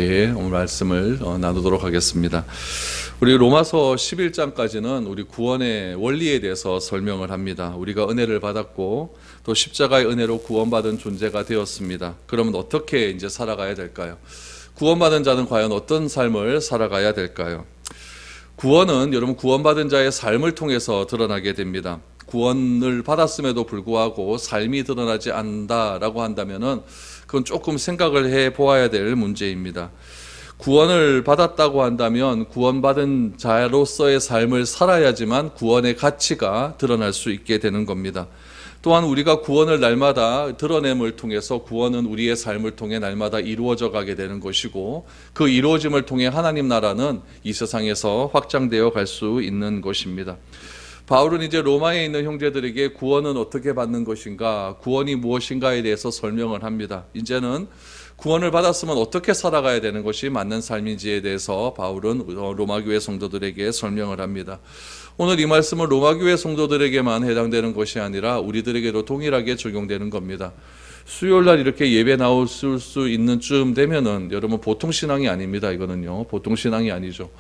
오늘 말씀을 나누도록 하겠습니다. 우리 로마서 11장까지는 우리 구원의 원리에 대해서 설명을 합니다. 우리가 은혜를 받았고 또 십자가의 은혜로 구원받은 존재가 되었습니다. 그러면 어떻게 이제 살아가야 될까요? 구원받은 자는 과연 어떤 삶을 살아가야 될까요? 구원은 여러분 구원받은 자의 삶을 통해서 드러나게 됩니다. 구원을 받았음에도 불구하고 삶이 드러나지 않는다라고 한다면은 그건 조금 생각을 해 보아야 될 문제입니다. 구원을 받았다고 한다면 구원받은 자로서의 삶을 살아야지만 구원의 가치가 드러날 수 있게 되는 겁니다. 또한 우리가 구원을 날마다 드러냄을 통해서 구원은 우리의 삶을 통해 날마다 이루어져 가게 되는 것이고 그 이루어짐을 통해 하나님 나라는 이 세상에서 확장되어 갈 수 있는 것입니다. 바울은 이제 로마에 있는 형제들에게 구원은 어떻게 받는 것인가, 구원이 무엇인가에 대해서 설명을 합니다. 이제는 구원을 받았으면 어떻게 살아가야 되는 것이 맞는 삶인지에 대해서 바울은 로마교회 성도들에게 설명을 합니다. 오늘 이 말씀은 로마교회 성도들에게만 해당되는 것이 아니라 우리들에게도 동일하게 적용되는 겁니다. 수요일날 이렇게 예배 나올 수 있는 쯤 되면은 여러분 보통 신앙이 아닙니다. 이거는요, 보통 신앙이 아니죠.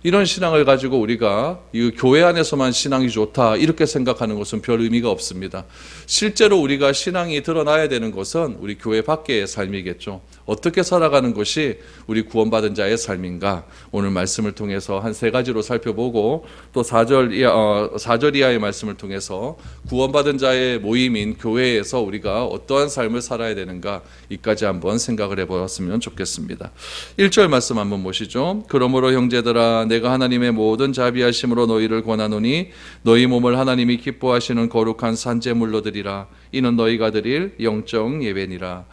이런 신앙을 가지고 우리가 이 교회 안에서만 신앙이 좋다 이렇게 생각하는 것은 별 의미가 없습니다. 실제로 우리가 신앙이 드러나야 되는 것은 우리 교회 밖의 삶이겠죠. 어떻게 살아가는 것이 우리 구원받은 자의 삶인가, 오늘 말씀을 통해서 한 세 가지로 살펴보고 또 4절 이하의 말씀을 통해서 구원받은 자의 모임인 교회에서 우리가 어떠한 삶을 살아야 되는가, 이까지 한번 생각을 해보았으면 좋겠습니다. 1절 말씀 한번 보시죠. 그러므로 형제들아, 내가 하나님의 모든 자비하심으로 너희를 권하노니 너희 몸을 하나님이 기뻐하시는 거룩한 산제물로 드리라. 이는 너희가 드릴 영적 예배니라.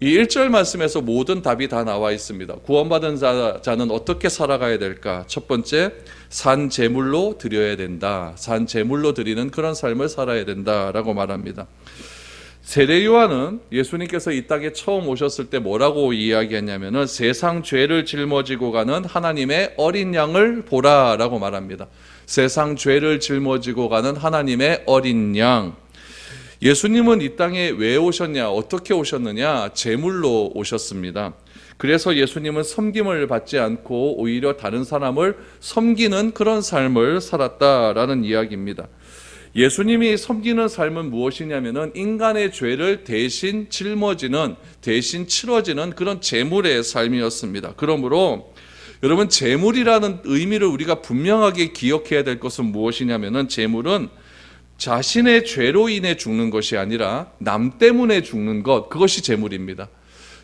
이 1절 말씀에서 모든 답이 다 나와 있습니다. 구원받은 자는 어떻게 살아가야 될까? 첫 번째, 산 제물로 드려야 된다. 산 제물로 드리는 그런 삶을 살아야 된다라고 말합니다. 세례 요한은 예수님께서 이 땅에 처음 오셨을 때 뭐라고 이야기했냐면은 세상 죄를 짊어지고 가는 하나님의 어린 양을 보라라고 말합니다. 세상 죄를 짊어지고 가는 하나님의 어린 양. 예수님은 이 땅에 왜 오셨냐, 어떻게 오셨느냐? 제물로 오셨습니다. 그래서 예수님은 섬김을 받지 않고 오히려 다른 사람을 섬기는 그런 삶을 살았다라는 이야기입니다. 예수님이 섬기는 삶은 무엇이냐면은 인간의 죄를 대신 짊어지는, 대신 치러지는 그런 제물의 삶이었습니다. 그러므로 여러분, 제물이라는 의미를 우리가 분명하게 기억해야 될 것은 무엇이냐면은 제물은 자신의 죄로 인해 죽는 것이 아니라 남 때문에 죽는 것, 그것이 제물입니다.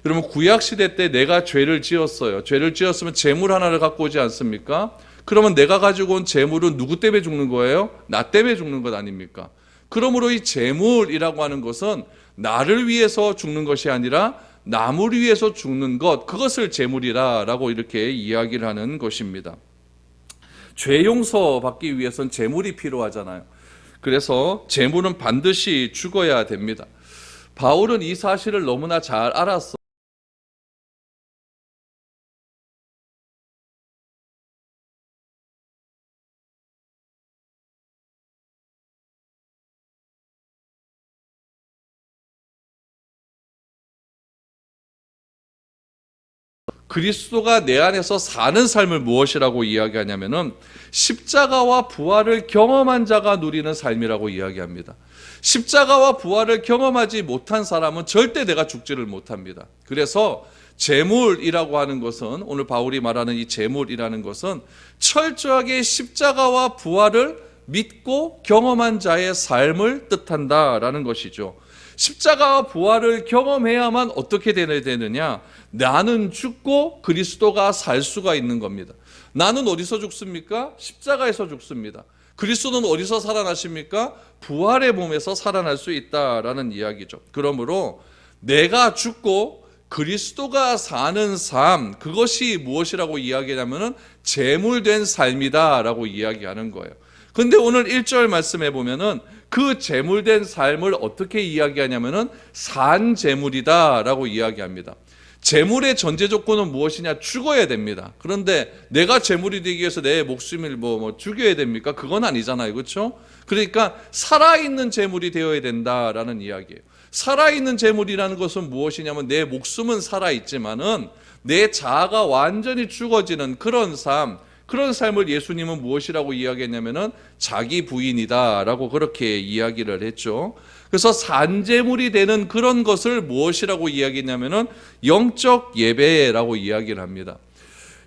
여러분, 구약시대 때 내가 죄를 지었어요. 죄를 지었으면 제물 하나를 갖고 오지 않습니까? 그러면 내가 가지고 온 제물은 누구 때문에 죽는 거예요? 나 때문에 죽는 것 아닙니까? 그러므로 이 제물이라고 하는 것은 나를 위해서 죽는 것이 아니라 남을 위해서 죽는 것, 그것을 제물이라고 이렇게 이야기를 하는 것입니다. 죄 용서 받기 위해서는 제물이 필요하잖아요. 그래서 제물은 반드시 죽어야 됩니다. 바울은 이 사실을 너무나 잘 알았어. 그리스도가 내 안에서 사는 삶을 무엇이라고 이야기하냐면은 십자가와 부활을 경험한 자가 누리는 삶이라고 이야기합니다. 십자가와 부활을 경험하지 못한 사람은 절대 내가 죽지를 못합니다. 그래서 제물이라고 하는 것은, 오늘 바울이 말하는 이 제물이라는 것은 철저하게 십자가와 부활을 믿고 경험한 자의 삶을 뜻한다라는 것이죠. 십자가와 부활을 경험해야만 어떻게 되느냐? 나는 죽고 그리스도가 살 수가 있는 겁니다. 나는 어디서 죽습니까? 십자가에서 죽습니다. 그리스도는 어디서 살아나십니까? 부활의 몸에서 살아날 수 있다라는 이야기죠. 그러므로 내가 죽고 그리스도가 사는 삶, 그것이 무엇이라고 이야기하냐면은 제물된 삶이다라고 이야기하는 거예요. 근데 오늘 1절 말씀해 보면은 그 제물된 삶을 어떻게 이야기하냐면은 산 제물이다라고 이야기합니다. 제물의 전제 조건은 무엇이냐? 죽어야 됩니다. 그런데 내가 제물이 되기 위해서 내 목숨을 죽여야 됩니까? 그건 아니잖아요. 그렇죠? 그러니까 살아있는 제물이 되어야 된다라는 이야기예요. 살아있는 제물이라는 것은 무엇이냐면 내 목숨은 살아있지만은 내 자아가 완전히 죽어지는 그런 삶, 그런 삶을 예수님은 무엇이라고 이야기했냐면은 자기 부인이다라고 그렇게 이야기를 했죠. 그래서 산제물이 되는 그런 것을 무엇이라고 이야기했냐면은 영적 예배라고 이야기를 합니다.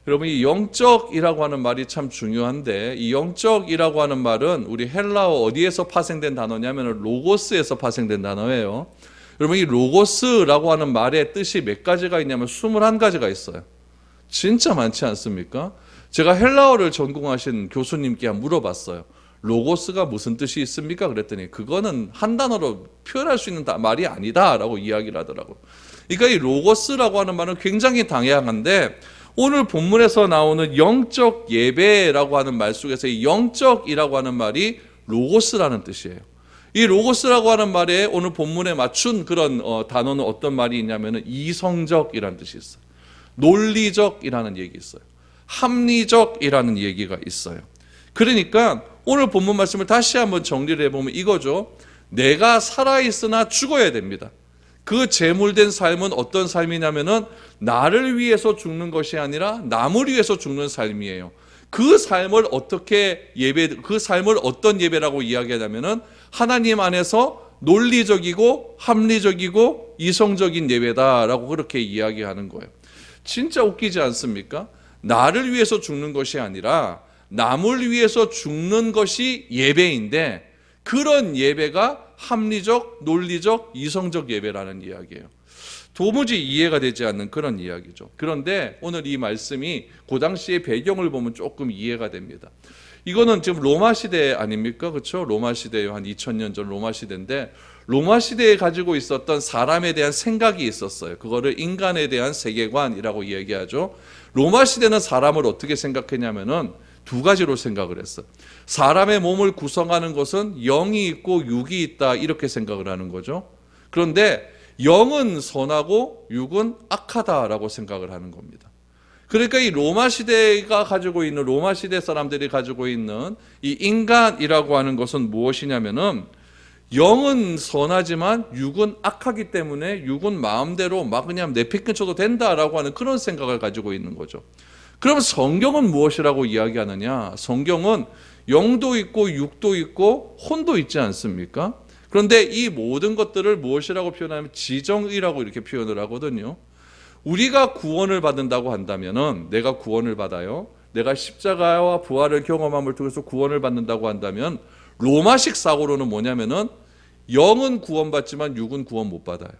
여러분, 이 영적이라고 하는 말이 참 중요한데, 이 영적이라고 하는 말은 우리 헬라어 어디에서 파생된 단어냐면 로고스에서 파생된 단어예요. 여러분, 이 로고스라고 하는 말의 뜻이 몇 가지가 있냐면 21가지가 있어요. 진짜 많지 않습니까? 제가 헬라어를 전공하신 교수님께 물어봤어요. 로고스가 무슨 뜻이 있습니까? 그랬더니 그거는 한 단어로 표현할 수 있는 말이 아니다라고 이야기를 하더라고요. 그러니까 이 로고스라고 하는 말은 굉장히 다양한데, 오늘 본문에서 나오는 영적 예배라고 하는 말 속에서 이 영적이라고 하는 말이 로고스라는 뜻이에요. 이 로고스라고 하는 말에 오늘 본문에 맞춘 그런 단어는 어떤 말이 있냐면 이성적이라는 뜻이 있어요. 논리적이라는 얘기 있어요. 합리적이라는 얘기가 있어요. 그러니까 오늘 본문 말씀을 다시 한번 정리를 해보면 이거죠. 내가 살아있으나 죽어야 됩니다. 그 제물된 삶은 어떤 삶이냐면은 나를 위해서 죽는 것이 아니라 남을 위해서 죽는 삶이에요. 그 삶을 그 삶을 어떤 예배라고 이야기하냐면은 하나님 안에서 논리적이고 합리적이고 이성적인 예배다라고 그렇게 이야기하는 거예요. 진짜 웃기지 않습니까? 나를 위해서 죽는 것이 아니라 남을 위해서 죽는 것이 예배인데, 그런 예배가 합리적, 논리적, 이성적 예배라는 이야기예요. 도무지 이해가 되지 않는 그런 이야기죠. 그런데 오늘 이 말씀이 그 당시의 배경을 보면 조금 이해가 됩니다. 이거는 지금 로마 시대 아닙니까? 그렇죠? 로마 시대요. 한 2000년 전 로마 시대인데, 로마 시대에 가지고 있었던 사람에 대한 생각이 있었어요. 그거를 인간에 대한 세계관이라고 이야기하죠. 로마 시대는 사람을 어떻게 생각했냐면은 두 가지로 생각을 했어요. 사람의 몸을 구성하는 것은 영이 있고 육이 있다, 이렇게 생각을 하는 거죠. 그런데 영은 선하고 육은 악하다라고 생각을 하는 겁니다. 그러니까 이 로마 시대가 가지고 있는, 로마 시대 사람들이 가지고 있는 이 인간이라고 하는 것은 무엇이냐면은 영은 선하지만 육은 악하기 때문에 육은 마음대로 막 그냥 내팽개쳐도 된다라고 하는 그런 생각을 가지고 있는 거죠. 그럼 성경은 무엇이라고 이야기하느냐? 성경은 영도 있고 육도 있고 혼도 있지 않습니까? 그런데 이 모든 것들을 무엇이라고 표현하면 지정의라고 이렇게 표현을 하거든요. 우리가 구원을 받는다고 한다면은, 내가 구원을 받아요. 내가 십자가와 부활을 경험함을 통해서 구원을 받는다고 한다면 로마식 사고로는 뭐냐면은 영은 구원받지만 육은 구원 못 받아요.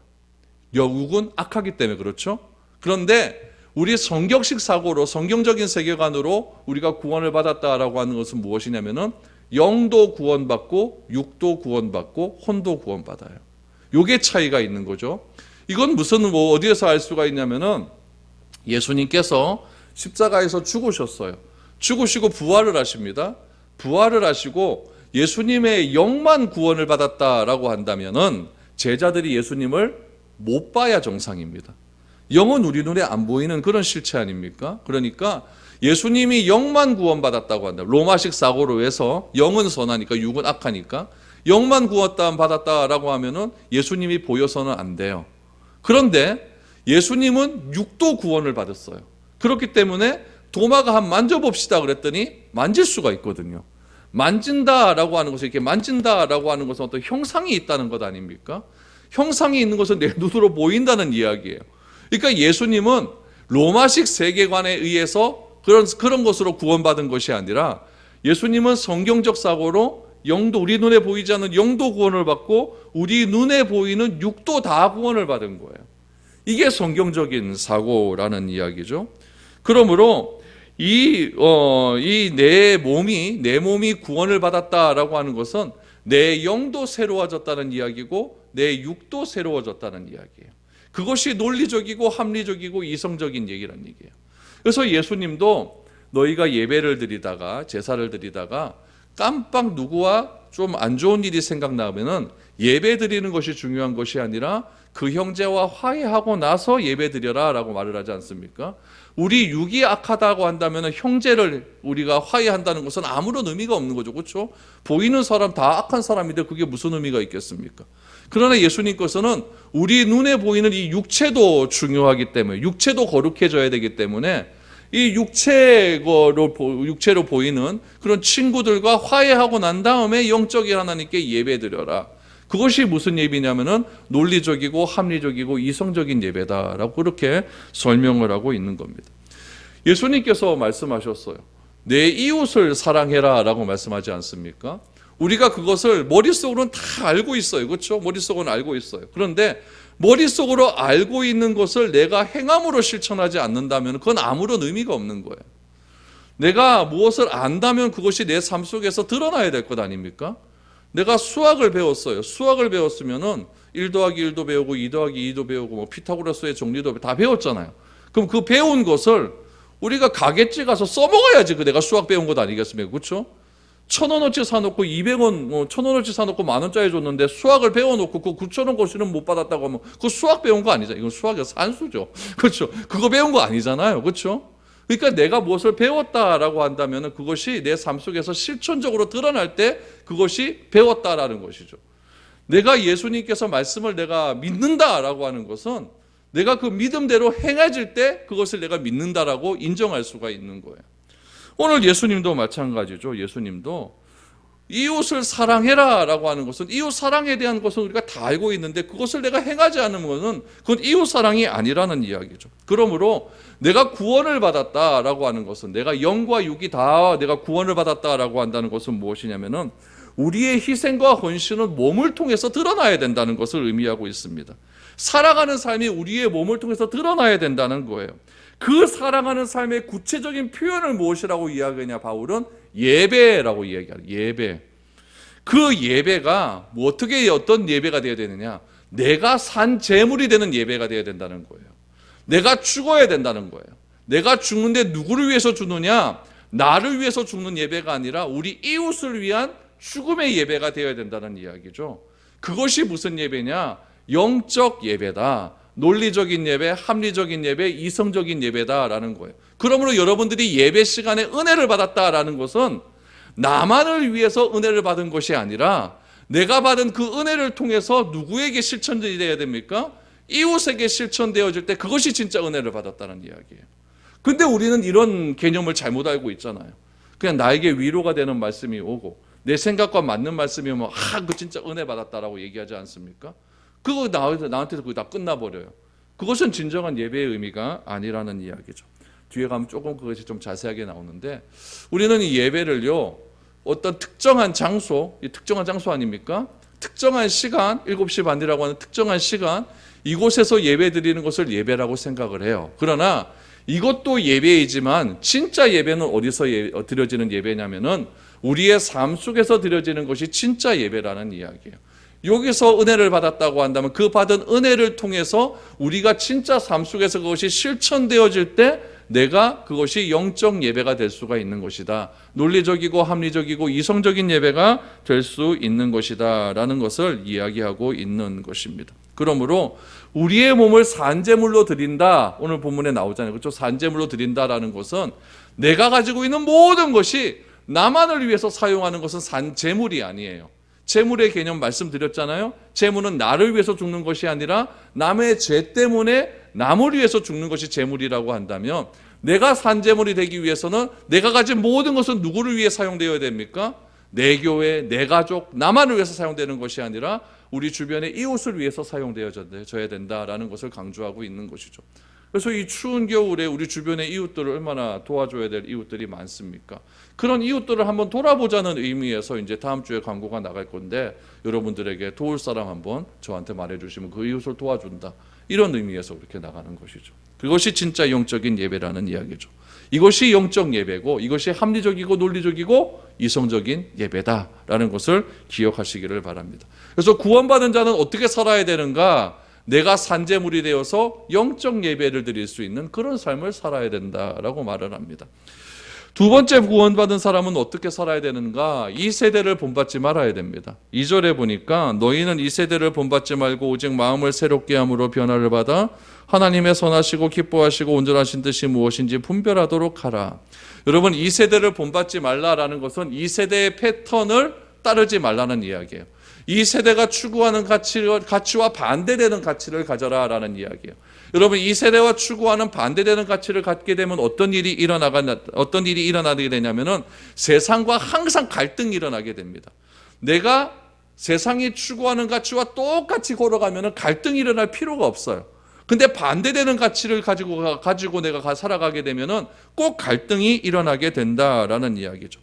육은 악하기 때문에 그렇죠. 그런데 우리 성경식 사고로, 성경적인 세계관으로 우리가 구원을 받았다라고 하는 것은 무엇이냐면은 영도 구원받고 육도 구원받고 혼도 구원받아요. 요게 차이가 있는 거죠. 이건 무슨 어디에서 알 수가 있냐면은 예수님께서 십자가에서 죽으셨어요. 죽으시고 부활을 하십니다. 부활을 하시고 예수님의 영만 구원을 받았다라고 한다면은 제자들이 예수님을 못 봐야 정상입니다. 영은 우리 눈에 안 보이는 그런 실체 아닙니까? 그러니까 예수님이 영만 구원받았다고 한다. 로마식 사고로 해서 영은 선하니까 육은 악하니까 영만 구원받았다라고 하면은 예수님이 보여서는 안 돼요. 그런데 예수님은 육도 구원을 받았어요. 그렇기 때문에 도마가 한 만져봅시다 그랬더니 만질 수가 있거든요. 만진다라고 하는 것은, 이렇게 만진다라고 하는 것은 어떤 형상이 있다는 것 아닙니까? 형상이 있는 것은 내 눈으로 보인다는 이야기예요. 그러니까 예수님은 로마식 세계관에 의해서 그런 것으로 구원받은 것이 아니라 예수님은 성경적 사고로 영도, 우리 눈에 보이지 않는 영도 구원을 받고 우리 눈에 보이는 육도 다 구원을 받은 거예요. 이게 성경적인 사고라는 이야기죠. 그러므로 내 몸이 구원을 받았다라고 하는 것은 내 영도 새로워졌다는 이야기고 내 육도 새로워졌다는 이야기예요. 그것이 논리적이고 합리적이고 이성적인 얘기란 얘기예요. 그래서 예수님도 너희가 예배를 드리다가, 제사를 드리다가 깜빡 누구와 좀 안 좋은 일이 생각나면은 예배 드리는 것이 중요한 것이 아니라 그 형제와 화해하고 나서 예배 드려라 라고 말을 하지 않습니까? 우리 육이 악하다고 한다면 형제를 우리가 화해한다는 것은 아무런 의미가 없는 거죠. 그렇죠? 보이는 사람 다 악한 사람인데 그게 무슨 의미가 있겠습니까? 그러나 예수님께서는 우리 눈에 보이는 이 육체도 중요하기 때문에, 육체도 거룩해져야 되기 때문에 이 육체로 보이는 그런 친구들과 화해하고 난 다음에 영적인 하나님께 예배드려라. 그것이 무슨 예배냐면은 논리적이고 합리적이고 이성적인 예배다라고 그렇게 설명을 하고 있는 겁니다. 예수님께서 말씀하셨어요. 내 이웃을 사랑해라 라고 말씀하지 않습니까? 우리가 그것을 머릿속으로는 다 알고 있어요. 그렇죠? 머릿속으로는 알고 있어요. 그런데 머릿속으로 알고 있는 것을 내가 행함으로 실천하지 않는다면 그건 아무런 의미가 없는 거예요. 내가 무엇을 안다면 그것이 내 삶 속에서 드러나야 될 것 아닙니까? 내가 수학을 배웠어요. 수학을 배웠으면은 1 더하기 1도 배우고 2 더하기 2도 배우고 뭐 피타고라스의 정리도 다 배웠잖아요. 그럼 그 배운 것을 우리가 가게집 가서 써먹어야지 그 내가 수학 배운 것 아니겠습니까? 그렇죠? 1,000원어치 사놓고 200원, 1,000원어치 사놓고 10,000원짜리 줬는데 수학을 배워놓고 그 9,000원 거시는 못 받았다고 하면 그 수학 배운 거 아니잖아요. 이건 수학의 산수죠. 그렇죠? 그거 배운 거 아니잖아요. 그렇죠? 그러니까 내가 무엇을 배웠다라고 한다면 그것이 내 삶 속에서 실천적으로 드러날 때 그것이 배웠다라는 것이죠. 내가 예수님께서 말씀을 내가 믿는다라고 하는 것은 내가 그 믿음대로 행해질 때 그것을 내가 믿는다라고 인정할 수가 있는 거예요. 오늘 예수님도 마찬가지죠. 예수님도 이웃을 사랑해라 라고 하는 것은 이웃 사랑에 대한 것은 우리가 다 알고 있는데 그것을 내가 행하지 않는 것은 그건 이웃 사랑이 아니라는 이야기죠. 그러므로 내가 구원을 받았다라고 하는 것은 내가 영과 육이 다 내가 구원을 받았다라고 한다는 것은 무엇이냐면은 우리의 희생과 헌신은 몸을 통해서 드러나야 된다는 것을 의미하고 있습니다. 살아가는 삶이 우리의 몸을 통해서 드러나야 된다는 거예요. 그 살아가는 삶의 구체적인 표현을 무엇이라고 이야기하냐 바울은 예배라고 이야기해요. 예배. 그 예배가 뭐 어떤 예배가 되어야 되느냐? 내가 산 제물이 되는 예배가 되어야 된다는 거예요. 내가 죽어야 된다는 거예요. 내가 죽는데 누구를 위해서 죽느냐? 나를 위해서 죽는 예배가 아니라 우리 이웃을 위한 죽음의 예배가 되어야 된다는 이야기죠. 그것이 무슨 예배냐? 영적 예배다. 논리적인 예배, 합리적인 예배, 이성적인 예배다라는 거예요. 그러므로 여러분들이 예배 시간에 은혜를 받았다라는 것은 나만을 위해서 은혜를 받은 것이 아니라 내가 받은 그 은혜를 통해서 누구에게 실천되어야 됩니까? 이웃에게 실천되어질 때 그것이 진짜 은혜를 받았다는 이야기예요. 근데 우리는 이런 개념을 잘못 알고 있잖아요. 그냥 나에게 위로가 되는 말씀이 오고 내 생각과 맞는 말씀이 오면 그 진짜 은혜 받았다라고 얘기하지 않습니까? 그거 나한테도 그거 다 끝나버려요. 그것은 진정한 예배의 의미가 아니라는 이야기죠. 뒤에 가면 조금 그것이 좀 자세하게 나오는데 우리는 이 예배를요 어떤 특정한 장소, 이 특정한 장소 아닙니까? 특정한 시간, 7시 반이라고 하는 특정한 시간 이곳에서 예배 드리는 것을 예배라고 생각을 해요. 그러나 이것도 예배이지만 진짜 예배는 어디서 드려지는 예배냐면은 우리의 삶 속에서 드려지는 것이 진짜 예배라는 이야기예요. 여기서 은혜를 받았다고 한다면 그 받은 은혜를 통해서 우리가 진짜 삶 속에서 그것이 실천되어질 때 내가 그것이 영적 예배가 될 수가 있는 것이다. 논리적이고 합리적이고 이성적인 예배가 될 수 있는 것이다 라는 것을 이야기하고 있는 것입니다. 그러므로 우리의 몸을 산제물로 드린다. 오늘 본문에 나오잖아요. 그렇죠? 산제물로 드린다라는 것은 내가 가지고 있는 모든 것이 나만을 위해서 사용하는 것은 산제물이 아니에요. 제물의 개념 말씀드렸잖아요. 제물은 나를 위해서 죽는 것이 아니라 남의 죄 때문에 남을 위해서 죽는 것이 제물이라고 한다면 내가 산제물이 되기 위해서는 내가 가진 모든 것은 누구를 위해 사용되어야 됩니까? 내 교회, 내 가족, 나만을 위해서 사용되는 것이 아니라 우리 주변의 이웃을 위해서 사용되어져야 된다라는 것을 강조하고 있는 것이죠. 그래서 이 추운 겨울에 우리 주변의 이웃들을 얼마나 도와줘야 될 이웃들이 많습니까? 그런 이웃들을 한번 돌아보자는 의미에서 이제 다음 주에 광고가 나갈 건데 여러분들에게 도울 사람 한번 저한테 말해주시면 그 이웃을 도와준다. 이런 의미에서 그렇게 나가는 것이죠. 그것이 진짜 영적인 예배라는 이야기죠. 이것이 영적 예배고 이것이 합리적이고 논리적이고 이성적인 예배다라는 것을 기억하시기를 바랍니다. 그래서 구원받은 자는 어떻게 살아야 되는가? 내가 산제물이 되어서 영적 예배를 드릴 수 있는 그런 삶을 살아야 된다라고 말을 합니다. 두 번째 구원받은 사람은 어떻게 살아야 되는가? 이 세대를 본받지 말아야 됩니다. 2절에 보니까 너희는 이 세대를 본받지 말고 오직 마음을 새롭게 함으로 변화를 받아 하나님의 선하시고 기뻐하시고 온전하신 뜻이 무엇인지 분별하도록 하라. 여러분, 이 세대를 본받지 말라라는 것은 이 세대의 패턴을 따르지 말라는 이야기예요. 이 세대가 추구하는 가치와 반대되는 가치를 가져라라는 이야기예요. 여러분, 이 세대와 추구하는 반대되는 가치를 갖게 되면 어떤 일이 일어나게 되냐면은 세상과 항상 갈등이 일어나게 됩니다. 내가 세상이 추구하는 가치와 똑같이 걸어가면은 갈등이 일어날 필요가 없어요. 근데 반대되는 가치를 가지고 내가 살아가게 되면은 꼭 갈등이 일어나게 된다라는 이야기죠.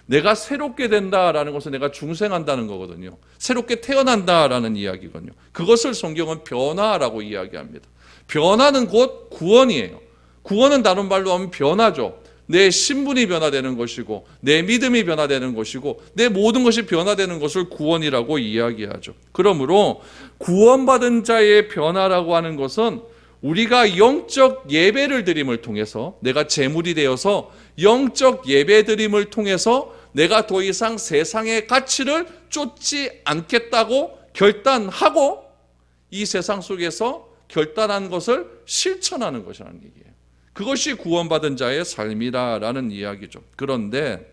내가 새롭게 된다라는 것은 내가 중생한다는 거거든요. 새롭게 태어난다라는 이야기거든요. 그것을 성경은 변화라고 이야기합니다. 변화는 곧 구원이에요. 구원은 다른 말로 하면 변화죠. 내 신분이 변화되는 것이고 내 믿음이 변화되는 것이고 내 모든 것이 변화되는 것을 구원이라고 이야기하죠. 그러므로 구원받은 자의 변화라고 하는 것은 우리가 영적 예배를 드림을 통해서, 내가 제물이 되어서 영적 예배 드림을 통해서 내가 더 이상 세상의 가치를 쫓지 않겠다고 결단하고 이 세상 속에서 결단한 것을 실천하는 것이라는 얘기예요. 그것이 구원받은 자의 삶이라는 이야기죠. 그런데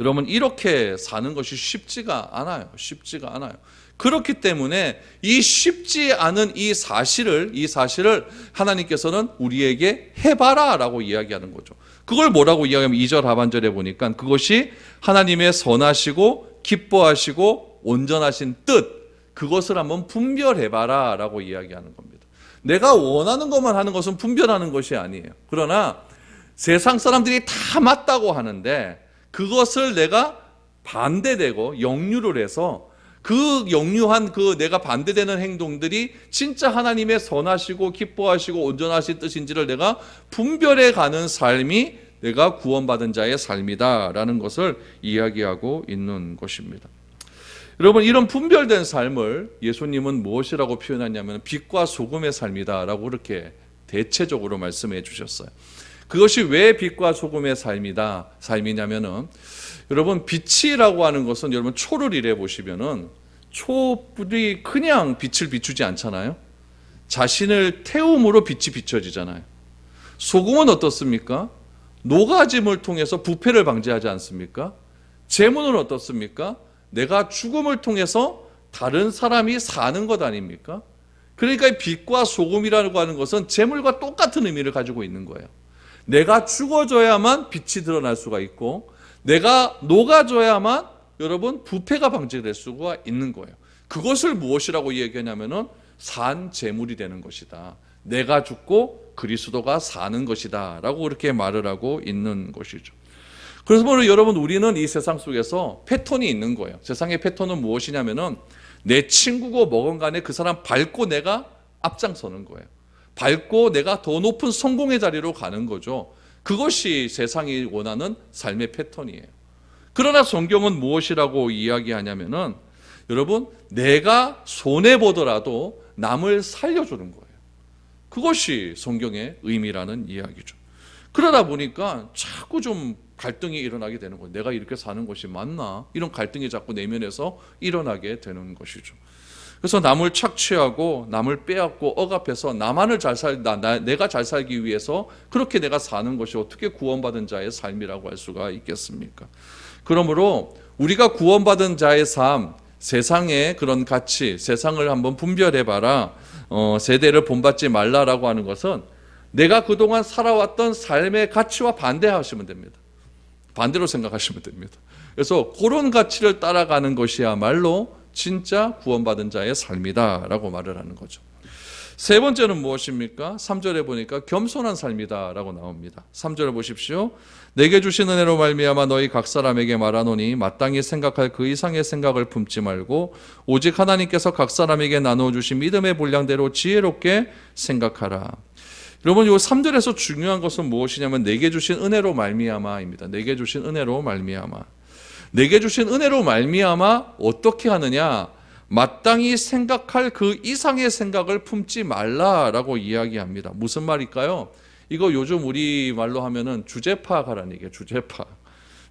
여러분, 이렇게 사는 것이 쉽지가 않아요. 쉽지가 않아요. 그렇기 때문에 이 쉽지 않은 이 사실을 하나님께서는 우리에게 해봐라라고 이야기하는 거죠. 그걸 뭐라고 이야기하면 2절 하반절에 보니까 그것이 하나님의 선하시고 기뻐하시고 온전하신 뜻, 그것을 한번 분별해봐라라고 이야기하는 겁니다. 내가 원하는 것만 하는 것은 분별하는 것이 아니에요. 그러나 세상 사람들이 다 맞다고 하는데 그것을 내가 반대되고 역류를 해서 그 역류한 내가 반대되는 행동들이 진짜 하나님의 선하시고 기뻐하시고 온전하신 뜻인지를 내가 분별해 가는 삶이 내가 구원받은 자의 삶이다라는 것을 이야기하고 있는 것입니다. 여러분, 이런 분별된 삶을 예수님은 무엇이라고 표현하냐면 빛과 소금의 삶이다라고 그렇게 대체적으로 말씀해 주셨어요. 그것이 왜 빛과 소금의 삶이냐면은, 여러분, 빛이라고 하는 것은 여러분 초를 일해 보시면은 초불이 그냥 빛을 비추지 않잖아요. 자신을 태움으로 빛이 비춰지잖아요. 소금은 어떻습니까? 녹아짐을 통해서 부패를 방지하지 않습니까? 재물은 어떻습니까? 내가 죽음을 통해서 다른 사람이 사는 것 아닙니까? 그러니까 빛과 소금이라고 하는 것은 재물과 똑같은 의미를 가지고 있는 거예요. 내가 죽어져야만 빛이 드러날 수가 있고 내가 녹아져야만 여러분 부패가 방지될 수가 있는 거예요. 그것을 무엇이라고 얘기하냐면은 산 재물이 되는 것이다. 내가 죽고 그리스도가 사는 것이다 라고 그렇게 말을 하고 있는 것이죠. 그래서 여러분, 우리는 이 세상 속에서 패턴이 있는 거예요. 세상의 패턴은 무엇이냐면은 내 친구고 뭐건 간에 그 사람 밟고 내가 앞장서는 거예요. 밟고 내가 더 높은 성공의 자리로 가는 거죠. 그것이 세상이 원하는 삶의 패턴이에요. 그러나 성경은 무엇이라고 이야기하냐면은 여러분, 내가 손해보더라도 남을 살려주는 거예요. 그것이 성경의 의미라는 이야기죠. 그러다 보니까 자꾸 좀 갈등이 일어나게 되는 거예요. 내가 이렇게 사는 것이 맞나? 이런 갈등이 자꾸 내면에서 일어나게 되는 것이죠. 그래서 남을 착취하고 남을 빼앗고 억압해서 나만을 내가 잘 살기 위해서 그렇게 내가 사는 것이 어떻게 구원받은 자의 삶이라고 할 수가 있겠습니까? 그러므로 우리가 구원받은 자의 삶, 세상의 그런 가치, 세상을 한번 분별해봐라, 세대를 본받지 말라라고 하는 것은 내가 그동안 살아왔던 삶의 가치와 반대하시면 됩니다. 반대로 생각하시면 됩니다. 그래서 그런 가치를 따라가는 것이야말로 진짜 구원받은 자의 삶이다라고 말을 하는 거죠. 세 번째는 무엇입니까? 3절에 보니까 겸손한 삶이다라고 나옵니다. 3절을 보십시오. 내게 주신 은혜로 말미암아 너희 각 사람에게 말하노니 마땅히 생각할 그 이상의 생각을 품지 말고 오직 하나님께서 각 사람에게 나누어 주신 믿음의 분량대로 지혜롭게 생각하라. 여러분, 이 3절에서 중요한 것은 무엇이냐면 내게 주신 은혜로 말미암아입니다. 내게 주신 은혜로 말미암아. 내게 주신 은혜로 말미암아 어떻게 하느냐? 마땅히 생각할 그 이상의 생각을 품지 말라라고 이야기합니다. 무슨 말일까요? 이거 요즘 우리 말로 하면은 주제 파악하라는 얘기예요. 주제 파악.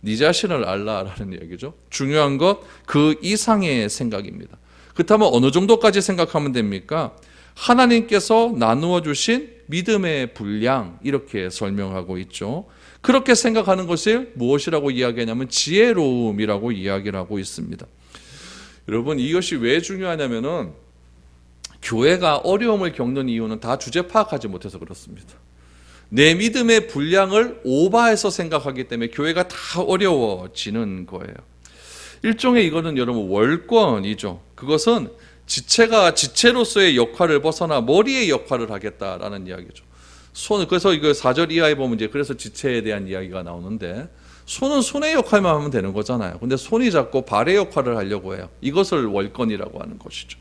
네 자신을 알라라는 얘기죠. 중요한 것 그 이상의 생각입니다. 그렇다면 어느 정도까지 생각하면 됩니까? 하나님께서 나누어 주신 믿음의 분량, 이렇게 설명하고 있죠. 그렇게 생각하는 것을 무엇이라고 이야기하냐면 지혜로움이라고 이야기를 하고 있습니다. 여러분, 이것이 왜 중요하냐면은 교회가 어려움을 겪는 이유는 다 주제 파악하지 못해서 그렇습니다. 내 믿음의 분량을 오버해서 생각하기 때문에 교회가 다 어려워지는 거예요. 일종의 이거는 여러분 월권이죠. 그것은 지체가 지체로서의 역할을 벗어나 머리의 역할을 하겠다라는 이야기죠. 그래서 이거 4절 이하에 보면 이제 그래서 지체에 대한 이야기가 나오는데, 손은 손의 역할만 하면 되는 거잖아요. 근데 손이 자꾸 발의 역할을 하려고 해요. 이것을 월권이라고 하는 것이죠.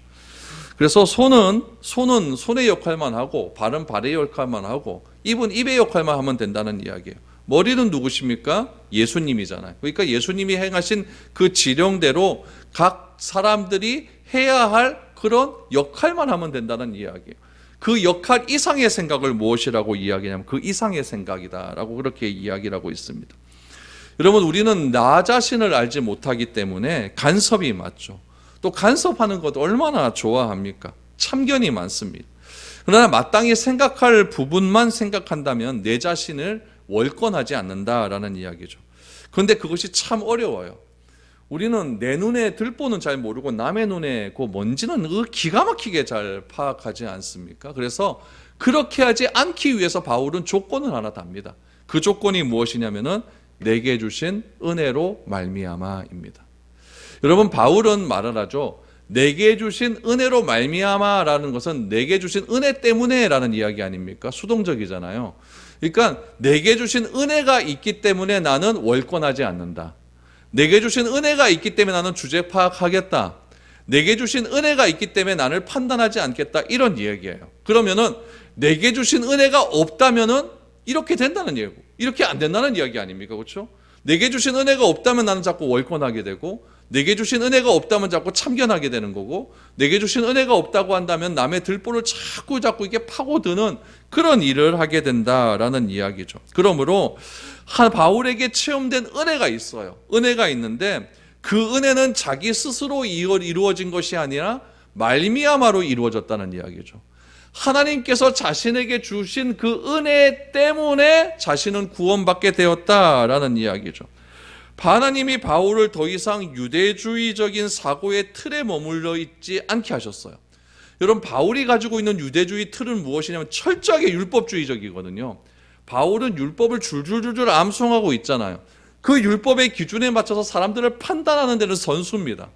그래서 손은 손의 역할만 하고, 발은 발의 역할만 하고, 입은 입의 역할만 하면 된다는 이야기예요. 머리는 누구십니까? 예수님이잖아요. 그러니까 예수님이 행하신 그 지령대로 각 사람들이 해야 할 그런 역할만 하면 된다는 이야기예요. 그 역할 이상의 생각을 무엇이라고 이야기하냐면 그 이상의 생각이다라고 그렇게 이야기를 하고 있습니다. 여러분, 우리는 나 자신을 알지 못하기 때문에 간섭이 많죠. 또 간섭하는 것 얼마나 좋아합니까? 참견이 많습니다. 그러나 마땅히 생각할 부분만 생각한다면 내 자신을 월권하지 않는다라는 이야기죠. 그런데 그것이 참 어려워요. 우리는 내 눈에 들보는 잘 모르고 남의 눈에 그 뭔지는 기가 막히게 잘 파악하지 않습니까? 그래서 그렇게 하지 않기 위해서 바울은 조건을 하나 답니다. 그 조건이 무엇이냐면은 내게 주신 은혜로 말미암아입니다. 여러분, 바울은 말을 하죠. 내게 주신 은혜로 말미암아라는 것은 내게 주신 은혜 때문에라는 이야기 아닙니까? 수동적이잖아요. 그러니까 내게 주신 은혜가 있기 때문에 나는 월권하지 않는다. 내게 주신 은혜가 있기 때문에 나는 주제 파악하겠다. 내게 주신 은혜가 있기 때문에 나를 판단하지 않겠다. 이런 이야기예요. 그러면은 내게 주신 은혜가 없다면은 이렇게 된다는 얘기고, 이렇게 안 된다는 이야기 아닙니까? 그렇죠? 내게 주신 은혜가 없다면 나는 자꾸 월권하게 되고, 내게 주신 은혜가 없다면 자꾸 참견하게 되는 거고, 내게 주신 은혜가 없다고 한다면 남의 들보를 자꾸 이게 파고드는 그런 일을 하게 된다라는 이야기죠. 그러므로 바울에게 체험된 은혜가 있어요. 은혜가 있는데 그 은혜는 자기 스스로 이루어진 것이 아니라 말미암아로 이루어졌다는 이야기죠. 하나님께서 자신에게 주신 그 은혜 때문에 자신은 구원받게 되었다라는 이야기죠. 하나님이 바울을 더 이상 유대주의적인 사고의 틀에 머물러 있지 않게 하셨어요. 여러분, 바울이 가지고 있는 유대주의 틀은 무엇이냐면 철저하게 율법주의적이거든요. 바울은 율법을 줄줄줄줄 암송하고 있잖아요. 그 율법의 기준에 맞춰서 사람들을 판단하는 데는 선수입니다.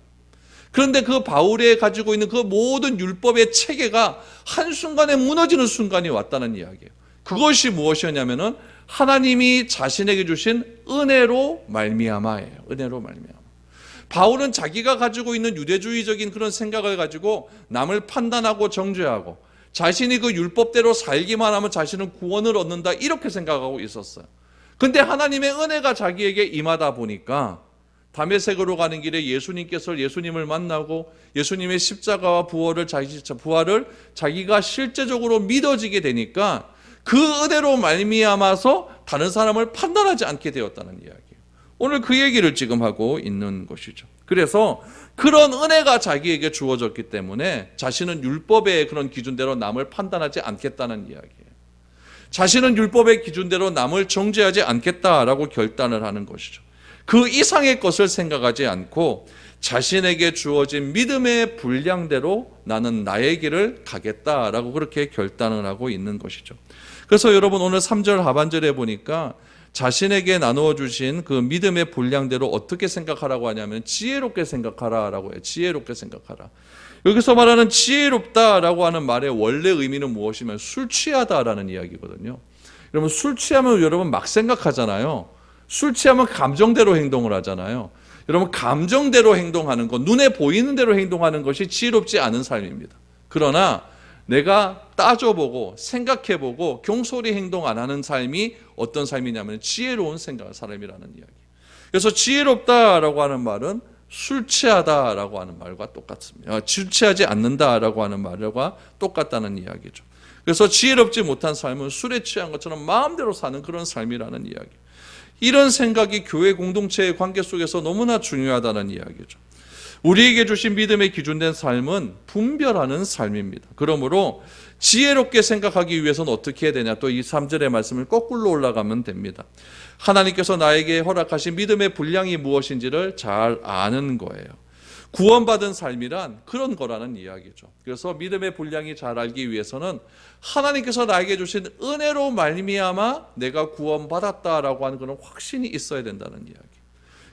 그런데 그 바울이 가지고 있는 그 모든 율법의 체계가 한순간에 무너지는 순간이 왔다는 이야기예요. 그것이 무엇이었냐면은 하나님이 자신에게 주신 은혜로 말미암아예요. 은혜로 말미암아. 바울은 자기가 가지고 있는 유대주의적인 그런 생각을 가지고 남을 판단하고 정죄하고 자신이 그 율법대로 살기만 하면 자신은 구원을 얻는다, 이렇게 생각하고 있었어요. 근데 하나님의 은혜가 자기에게 임하다 보니까 다메섹으로 가는 길에 예수님을 만나고 예수님의 십자가와 부활을 자기가 실제적으로 믿어지게 되니까 그 은혜로 말미암아서 다른 사람을 판단하지 않게 되었다는 이야기예요. 오늘 그 얘기를 지금 하고 있는 것이죠. 그래서 그런 은혜가 자기에게 주어졌기 때문에 자신은 율법의 그런 기준대로 남을 판단하지 않겠다는 이야기예요. 자신은 율법의 기준대로 남을 정죄하지 않겠다라고 결단을 하는 것이죠. 그 이상의 것을 생각하지 않고 자신에게 주어진 믿음의 분량대로 나는 나의 길을 가겠다라고 그렇게 결단을 하고 있는 것이죠. 그래서 여러분, 오늘 3절 하반절에 보니까 자신에게 나누어 주신 그 믿음의 분량대로 어떻게 생각하라고 하냐면 지혜롭게 생각하라라고 해요. 지혜롭게 생각하라. 여기서 말하는 지혜롭다라고 하는 말의 원래 의미는 무엇이면 술 취하다라는 이야기거든요. 여러분, 술 취하면 여러분 막 생각하잖아요. 술 취하면 감정대로 행동을 하잖아요. 여러분, 감정대로 행동하는 것, 눈에 보이는 대로 행동하는 것이 지혜롭지 않은 삶입니다. 그러나 내가 따져보고 생각해보고 경솔히 행동 안 하는 삶이 어떤 삶이냐면 지혜로운 사람이라는 이야기. 그래서 지혜롭다라고 하는 말은 술 취하다라고 하는 말과 똑같습니다. 술 취하지 않는다라고 하는 말과 똑같다는 이야기죠. 그래서 지혜롭지 못한 삶은 술에 취한 것처럼 마음대로 사는 그런 삶이라는 이야기. 이런 생각이 교회 공동체의 관계 속에서 너무나 중요하다는 이야기죠. 우리에게 주신 믿음의 기준된 삶은 분별하는 삶입니다. 그러므로 지혜롭게 생각하기 위해서는 어떻게 해야 되냐? 또 이 3절의 말씀을 거꾸로 올라가면 됩니다. 하나님께서 나에게 허락하신 믿음의 분량이 무엇인지를 잘 아는 거예요. 구원받은 삶이란 그런 거라는 이야기죠. 그래서 믿음의 분량이 잘 알기 위해서는 하나님께서 나에게 주신 은혜로 말미암아 내가 구원받았다라고 하는 그런 확신이 있어야 된다는 이야기.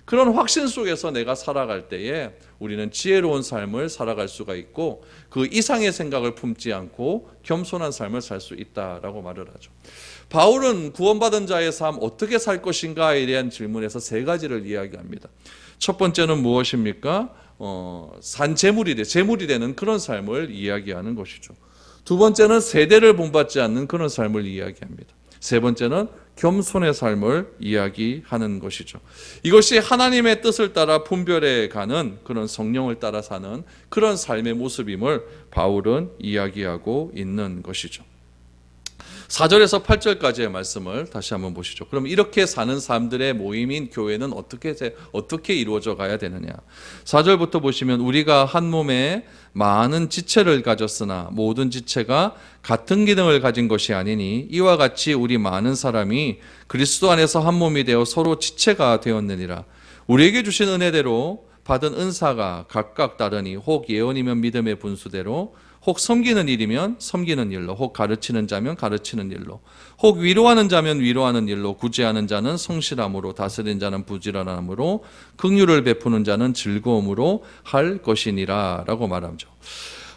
그런 확신 속에서 내가 살아갈 때에 우리는 지혜로운 삶을 살아갈 수가 있고 그 이상의 생각을 품지 않고 겸손한 삶을 살 수 있다라고 말을 하죠. 바울은 구원받은 자의 삶 어떻게 살 것인가에 대한 질문에서 세 가지를 이야기합니다. 첫 번째는 무엇입니까? 재물이 되는 그런 삶을 이야기하는 것이죠. 두 번째는 세대를 본받지 않는 그런 삶을 이야기합니다. 세 번째는 겸손의 삶을 이야기하는 것이죠. 이것이 하나님의 뜻을 따라 분별해 가는 그런 성령을 따라 사는 그런 삶의 모습임을 바울은 이야기하고 있는 것이죠. 4절에서 8절까지의 말씀을 다시 한번 보시죠. 그럼 이렇게 사는 사람들의 모임인 교회는 어떻게 이루어져 가야 되느냐. 4절부터 보시면 우리가 한 몸에 많은 지체를 가졌으나 모든 지체가 같은 기능을 가진 것이 아니니 이와 같이 우리 많은 사람이 그리스도 안에서 한 몸이 되어 서로 지체가 되었느니라. 우리에게 주신 은혜대로 받은 은사가 각각 다르니 혹 예언이면 믿음의 분수대로 혹 섬기는 일이면 섬기는 일로 혹 가르치는 자면 가르치는 일로 혹 위로하는 자면 위로하는 일로 구제하는 자는 성실함으로 다스린 자는 부지런함으로 긍휼을 베푸는 자는 즐거움으로 할 것이니라 라고 말하죠.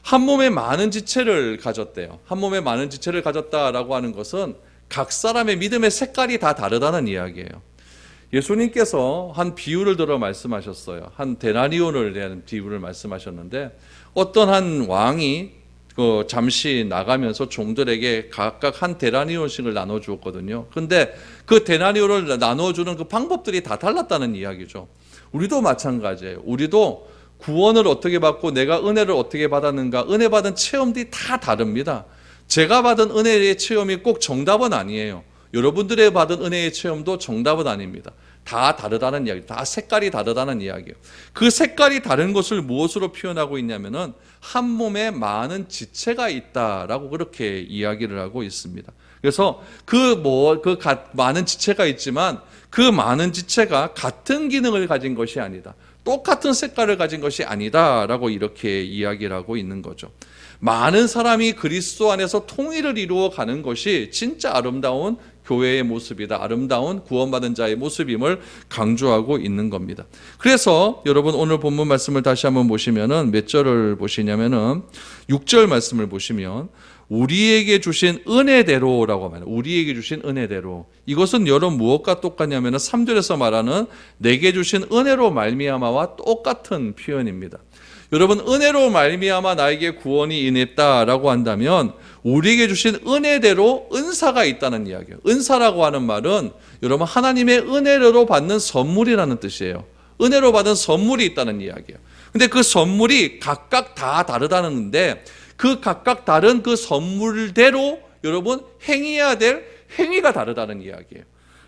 한 몸에 많은 지체를 가졌대요. 한 몸에 많은 지체를 가졌다라고 하는 것은 각 사람의 믿음의 색깔이 다 다르다는 이야기예요. 예수님께서 한 비유를 들어 말씀하셨어요. 한 데나리온을 대한 비유를 말씀하셨는데 어떤 한 왕이 잠시 나가면서 종들에게 각각 한 데나리온씩을 나눠주었거든요. 그런데 그 데나리온을 나눠주는 그 방법들이 다 달랐다는 이야기죠. 우리도 마찬가지예요. 우리도 구원을 어떻게 받고 내가 은혜를 어떻게 받았는가, 은혜 받은 체험들이 다 다릅니다. 제가 받은 은혜의 체험이 꼭 정답은 아니에요. 여러분들의 받은 은혜의 체험도 정답은 아닙니다. 다 다르다는 이야기, 다 색깔이 다르다는 이야기예요. 그 색깔이 다른 것을 무엇으로 표현하고 있냐면은 한 몸에 많은 지체가 있다라고 그렇게 이야기를 하고 있습니다. 그래서 많은 지체가 있지만 그 많은 지체가 같은 기능을 가진 것이 아니다. 똑같은 색깔을 가진 것이 아니다라고 이렇게 이야기를 하고 있는 거죠. 많은 사람이 그리스도 안에서 통일을 이루어 가는 것이 진짜 아름다운 교회의 모습이다. 아름다운 구원받은 자의 모습임을 강조하고 있는 겁니다. 그래서 여러분 오늘 본문 말씀을 다시 한번 보시면은 몇 절을 보시냐면은 6절 말씀을 보시면 우리에게 주신 은혜대로라고 말해요. 우리에게 주신 은혜대로. 이것은 여러분 무엇과 똑같냐면은 3절에서 말하는 내게 주신 은혜로 말미암아와 똑같은 표현입니다. 여러분 은혜로 말미암아 나에게 구원이 임했다라고 한다면 우리에게 주신 은혜대로 은사가 있다는 이야기예요. 은사라고 하는 말은 여러분 하나님의 은혜로 받는 선물이라는 뜻이에요. 은혜로 받은 선물이 있다는 이야기예요. 근데 그 선물이 각각 다 다르다는데 그 각각 다른 그 선물대로 여러분 행해야 될 행위가 다르다는 이야기예요.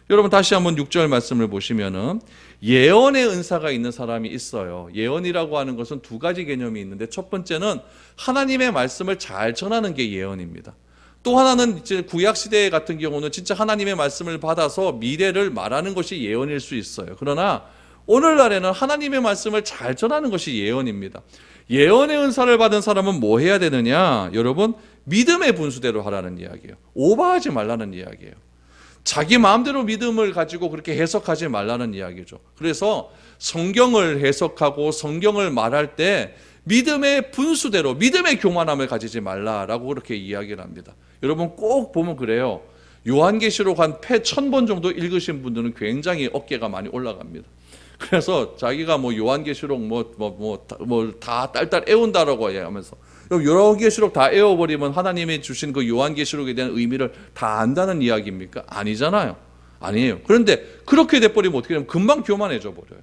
여러분 다시 한번 6절 말씀을 보시면은 예언의 은사가 있는 사람이 있어요. 예언이라고 하는 것은 두 가지 개념이 있는데 첫 번째는 하나님의 말씀을 잘 전하는 게 예언입니다. 또 하나는 이제 구약 시대 같은 경우는 진짜 하나님의 말씀을 받아서 미래를 말하는 것이 예언일 수 있어요. 그러나 오늘날에는 하나님의 말씀을 잘 전하는 것이 예언입니다. 예언의 은사를 받은 사람은 뭐 해야 되느냐? 여러분 믿음의 분수대로 하라는 이야기예요. 오버하지 말라는 이야기예요. 자기 마음대로 믿음을 가지고 그렇게 해석하지 말라는 이야기죠. 그래서 성경을 해석하고 성경을 말할 때 믿음의 분수대로 믿음의 교만함을 가지지 말라라고 그렇게 이야기를 합니다. 여러분 꼭 보면 그래요. 요한계시록 한 1000번 정도 읽으신 분들은 굉장히 어깨가 많이 올라갑니다. 그래서 자기가 요한계시록 다 딸딸 애운다라고 하면서 여러 계시록 다 애워버리면 하나님이 주신 그 요한계시록에 대한 의미를 다 안다는 이야기입니까? 아니잖아요. 아니에요. 그런데 그렇게 돼버리면 어떻게 되면 금방 교만해져 버려요.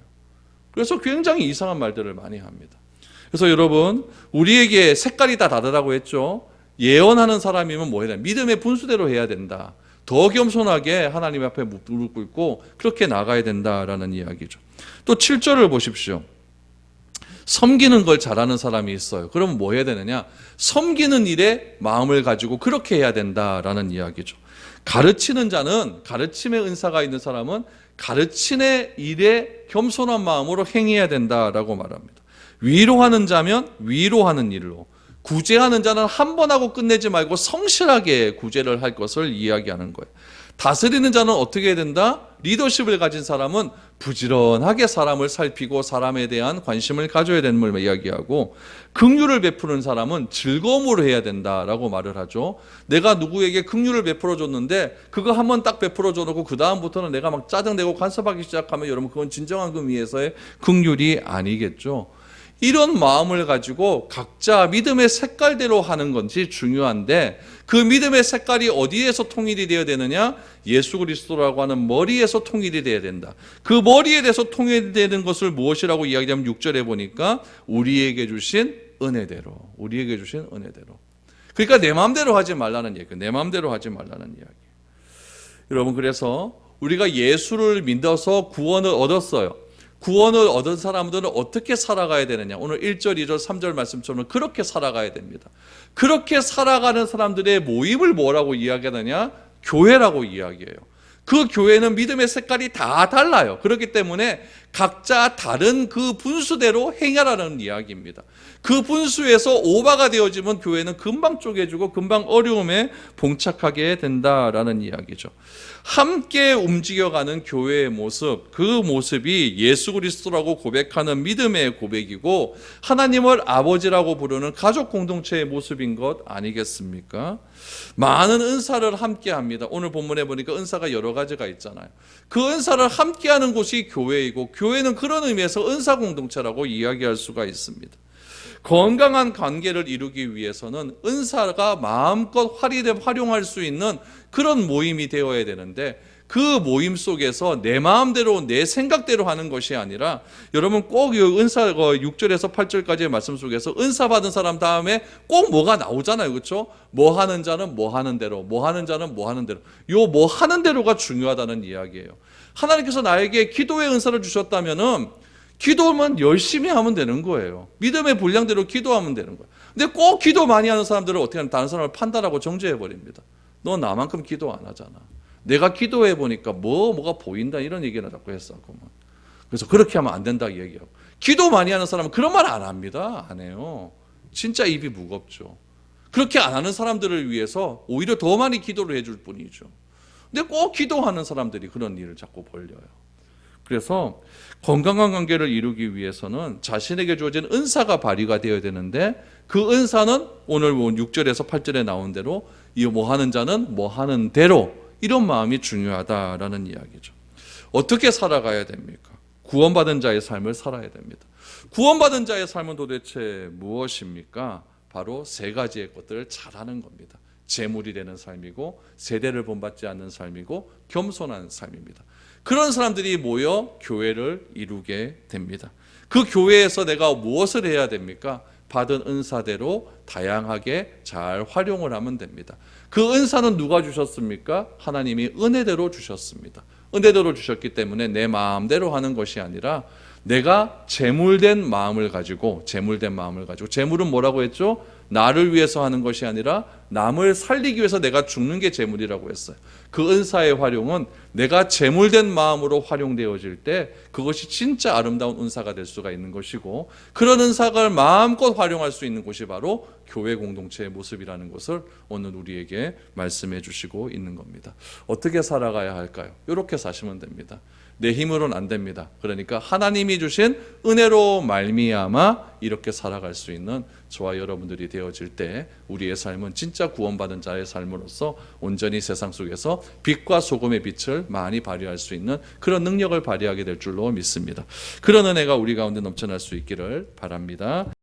그래서 굉장히 이상한 말들을 많이 합니다. 그래서 여러분 우리에게 색깔이 다 다르다고 했죠. 예언하는 사람이면 뭐 해야 되나? 믿음의 분수대로 해야 된다. 더 겸손하게 하나님 앞에 무릎 꿇고 그렇게 나가야 된다라는 이야기죠. 또 7절을 보십시오. 섬기는 걸 잘하는 사람이 있어요. 그럼 뭐 해야 되느냐? 섬기는 일에 마음을 가지고 그렇게 해야 된다라는 이야기죠. 가르치는 자는, 가르침의 은사가 있는 사람은 가르치는 일에 겸손한 마음으로 행해야 된다라고 말합니다. 위로하는 자면 위로하는 일로, 구제하는 자는 한 번 하고 끝내지 말고 성실하게 구제를 할 것을 이야기하는 거예요. 다스리는 자는 어떻게 해야 된다? 리더십을 가진 사람은 부지런하게 사람을 살피고 사람에 대한 관심을 가져야 되는 걸 이야기하고, 긍휼을 베푸는 사람은 즐거움으로 해야 된다라고 말을 하죠. 내가 누구에게 긍휼을 베풀어 줬는데 그거 한번 딱 베풀어 줘놓고 그 다음부터는 내가 막 짜증내고 간섭하기 시작하면 여러분 그건 진정한 그 위에서의 긍휼이 아니겠죠. 이런 마음을 가지고 각자 믿음의 색깔대로 하는 것이 중요한데, 그 믿음의 색깔이 어디에서 통일이 되어야 되느냐? 예수 그리스도라고 하는 머리에서 통일이 되어야 된다. 그 머리에 대해서 통일되는 것을 무엇이라고 이야기하면 6절에 보니까 우리에게 주신 은혜대로, 우리에게 주신 은혜대로. 그러니까 내 마음대로 하지 말라는 얘기예요. 내 마음대로 하지 말라는 이야기. 여러분, 그래서 우리가 예수를 믿어서 구원을 얻었어요. 구원을 얻은 사람들은 어떻게 살아가야 되느냐? 오늘 1절, 2절, 3절 말씀처럼 그렇게 살아가야 됩니다. 그렇게 살아가는 사람들의 모임을 뭐라고 이야기하느냐? 교회라고 이야기해요. 그 교회는 믿음의 색깔이 다 달라요. 그렇기 때문에 각자 다른 그 분수대로 행하라는 이야기입니다. 그 분수에서 오바가 되어지면 교회는 금방 쪼개지고 금방 어려움에 봉착하게 된다라는 이야기죠. 함께 움직여가는 교회의 모습, 그 모습이 예수 그리스도라고 고백하는 믿음의 고백이고 하나님을 아버지라고 부르는 가족 공동체의 모습인 것 아니겠습니까? 많은 은사를 함께 합니다. 오늘 본문에 보니까 은사가 여러 가지가 있잖아요. 그 은사를 함께하는 곳이 교회이고, 교회는 그런 의미에서 은사 공동체라고 이야기할 수가 있습니다. 건강한 관계를 이루기 위해서는 은사가 마음껏 활용할 수 있는 그런 모임이 되어야 되는데, 그 모임 속에서 내 마음대로 내 생각대로 하는 것이 아니라, 여러분 꼭 은사 6절에서 8절까지의 말씀 속에서 은사 받은 사람 다음에 꼭 뭐가 나오잖아요. 그렇죠? 뭐 하는 자는 뭐 하는 대로, 뭐 하는 자는 뭐 하는 대로. 요 뭐 하는 대로가 중요하다는 이야기예요. 하나님께서 나에게 기도의 은사를 주셨다면은 기도만 열심히 하면 되는 거예요. 믿음의 분량대로 기도하면 되는 거예요. 근데 꼭 기도 많이 하는 사람들은 어떻게 하면 다른 사람을 판단하고 정죄해 버립니다. 너 나만큼 기도 안 하잖아. 내가 기도해 보니까 뭐가 보인다, 이런 얘기나 자꾸 했었구만. 그래서 그렇게 하면 안 된다 얘기하고. 기도 많이 하는 사람은 그런 말 안 합니다. 안 해요. 진짜 입이 무겁죠. 그렇게 안 하는 사람들을 위해서 오히려 더 많이 기도를 해줄 뿐이죠. 근데 꼭 기도하는 사람들이 그런 일을 자꾸 벌려요. 그래서 건강한 관계를 이루기 위해서는 자신에게 주어진 은사가 발휘가 되어야 되는데, 그 은사는 오늘 6절에서 8절에 나온 대로 이 뭐 하는 자는 뭐 하는 대로, 이런 마음이 중요하다라는 이야기죠. 어떻게 살아가야 됩니까? 구원받은 자의 삶을 살아야 됩니다. 구원받은 자의 삶은 도대체 무엇입니까? 바로 세 가지의 것들을 잘하는 겁니다. 재물이 되는 삶이고, 세대를 본받지 않는 삶이고, 겸손한 삶입니다. 그런 사람들이 모여 교회를 이루게 됩니다. 그 교회에서 내가 무엇을 해야 됩니까? 받은 은사대로 다양하게 잘 활용을 하면 됩니다. 그 은사는 누가 주셨습니까? 하나님이 은혜대로 주셨습니다. 은혜대로 주셨기 때문에 내 마음대로 하는 것이 아니라 내가 재물된 마음을 가지고, 재물은 뭐라고 했죠? 나를 위해서 하는 것이 아니라 남을 살리기 위해서 내가 죽는 게 재물이라고 했어요. 그 은사의 활용은 내가 재물된 마음으로 활용되어질 때 그것이 진짜 아름다운 은사가 될 수가 있는 것이고, 그런 은사를 마음껏 활용할 수 있는 곳이 바로 교회 공동체의 모습이라는 것을 오늘 우리에게 말씀해 주시고 있는 겁니다. 어떻게 살아가야 할까요? 이렇게 사시면 됩니다. 내 힘으로는 안 됩니다. 그러니까 하나님이 주신 은혜로 말미암아 이렇게 살아갈 수 있는 저와 여러분들이 되어질 때 우리의 삶은 진짜 구원받은 자의 삶으로서 온전히 세상 속에서 빛과 소금의 빛을 많이 발휘할 수 있는 그런 능력을 발휘하게 될 줄로 믿습니다. 그런 은혜가 우리 가운데 넘쳐날 수 있기를 바랍니다.